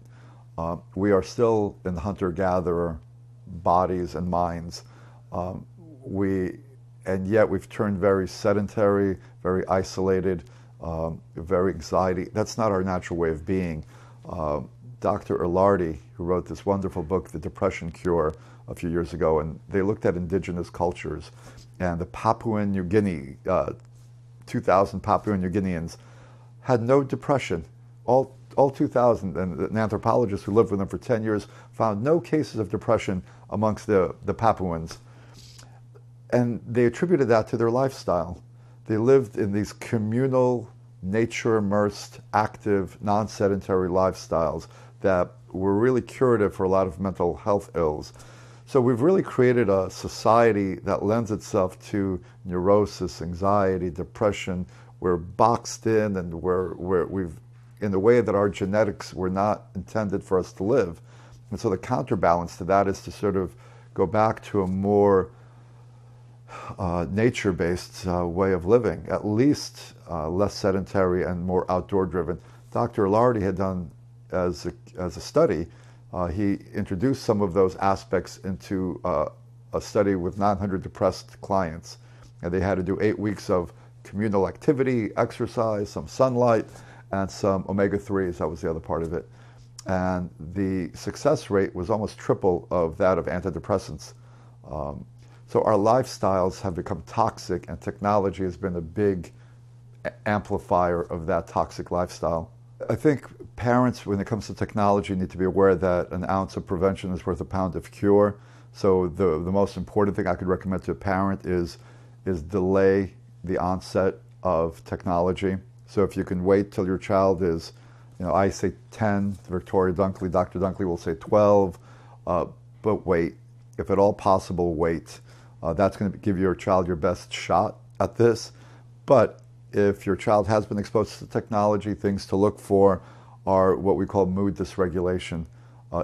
We are still in hunter-gatherer bodies and minds. And yet we've turned very sedentary, very isolated, very anxiety. That's not our natural way of being. Dr. Ilardi, who wrote this wonderful book, The Depression Cure, a few years ago, and they looked at indigenous cultures, and the Papuan New Guinea, 2,000 Papua New Guineans had no depression. All 2,000, and an anthropologist who lived with them for 10 years found no cases of depression amongst the Papuans. And they attributed that to their lifestyle. They lived in these communal, nature-immersed, active, non-sedentary lifestyles that were really curative for a lot of mental health ills. So we've really created a society that lends itself to neurosis, anxiety, depression. We're boxed in, and we've, in the way that our genetics were not intended for us to live. And so the counterbalance to that is to sort of go back to a more nature-based way of living, at least less sedentary and more outdoor-driven. Dr. Ilardi had done, as a study, he introduced some of those aspects into a study with 900 depressed clients. And they had to do 8 weeks of communal activity, exercise, some sunlight, and some omega-3s. That was the other part of it. And the success rate was almost triple of that of antidepressants. So our lifestyles have become toxic, and technology has been a big amplifier of that toxic lifestyle. I think parents, when it comes to technology, need to be aware that an ounce of prevention is worth a pound of cure. So the most important thing I could recommend to a parent is delay the onset of technology. So if you can wait till your child is, I say 10, Victoria Dunkley, Dr. Dunkley will say 12, but wait. If at all possible, wait. That's going to give your child your best shot at this. But if your child has been exposed to technology, things to look for are what we call mood dysregulation.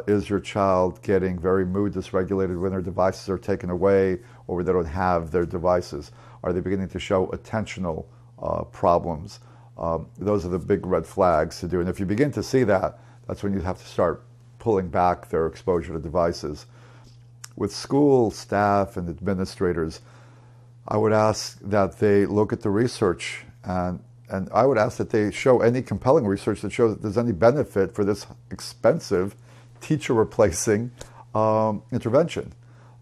Is your child getting very mood dysregulated when their devices are taken away or when they don't have their devices? Are they beginning to show attentional problems? Those are the big red flags to do. And if you begin to see that, that's when you have to start pulling back their exposure to devices. With school staff and administrators, I would ask that they look at the research, and I would ask that they show any compelling research that shows that there's any benefit for this expensive teacher-replacing intervention.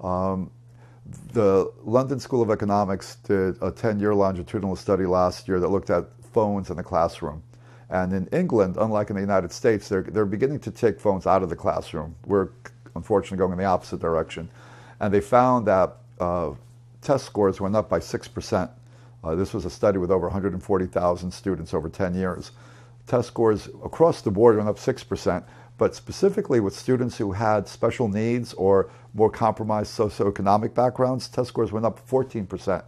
The London School of Economics did a 10-year longitudinal study last year that looked at phones in the classroom. And in England, unlike in the United States, they're beginning to take phones out of the classroom. We're unfortunately going in the opposite direction. And they found that test scores went up by 6%. This was a study with over 140,000 students over 10 years. Test scores across the board went up 6%, but specifically with students who had special needs or more compromised socioeconomic backgrounds, test scores went up 14%.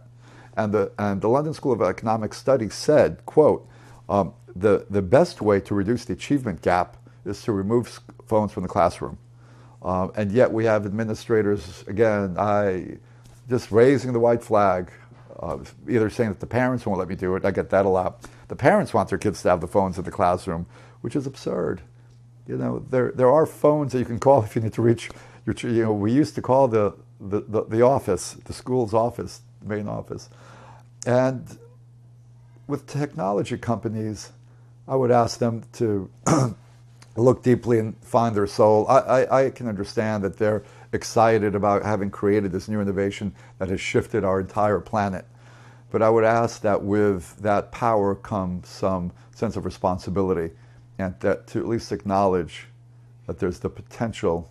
And the London School of Economics study said, quote, the best way to reduce the achievement gap is to remove phones from the classroom. And yet we have administrators, again, just raising the white flag either saying that the parents won't let me do it. I get that a lot. The parents want their kids to have the phones in the classroom, which is absurd. You know, there are phones that you can call if you need to reach your. You know, we used to call the office, the school's office, the main office, and with technology companies, I would ask them to look deeply and find their soul. I can understand that they're excited about having created this new innovation that has shifted our entire planet. But I would ask that with that power comes some sense of responsibility, and that to at least acknowledge that there's the potential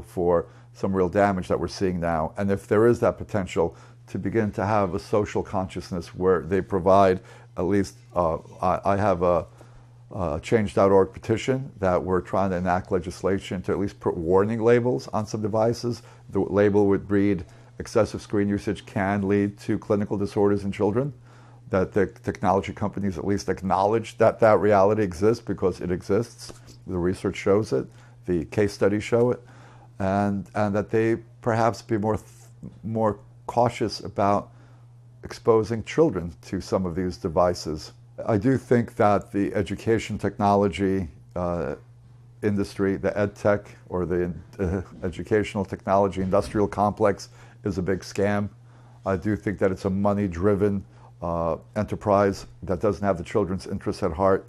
for some real damage that we're seeing now. And if there is that potential, to begin to have a social consciousness where they provide at least, I have a change.org petition that we're trying to enact legislation to at least put warning labels on some devices. The label would read, excessive screen usage can lead to clinical disorders in children, that the technology companies at least acknowledge that that reality exists, because it exists. The research shows it, the case studies show it, and that they perhaps be more cautious about exposing children to some of these devices. I do think that the education technology industry, the ed tech or the educational technology industrial complex, is a big scam. I do think that it's a money-driven enterprise that doesn't have the children's interests at heart.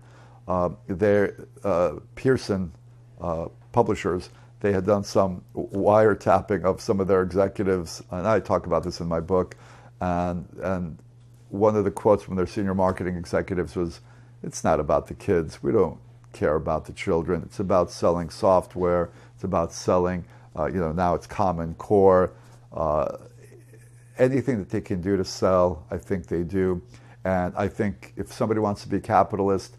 Pearson publishers, they had done some wiretapping of some of their executives, and I talk about this in my book, and one of the quotes from their senior marketing executives was, "It's not about the kids. We don't care about the children. It's about selling software. It's about selling, now it's Common Core. Anything that they can do to sell, I think they do. And I think if somebody wants to be capitalist,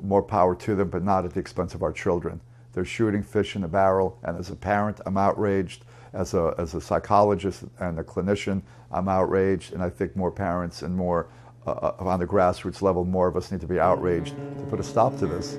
more power to them, but not at the expense of our children. They're shooting fish in a barrel, and as a parent, I'm outraged. As a psychologist and a clinician, I'm outraged, and I think more parents and more on the grassroots level, more of us need to be outraged to put a stop to this.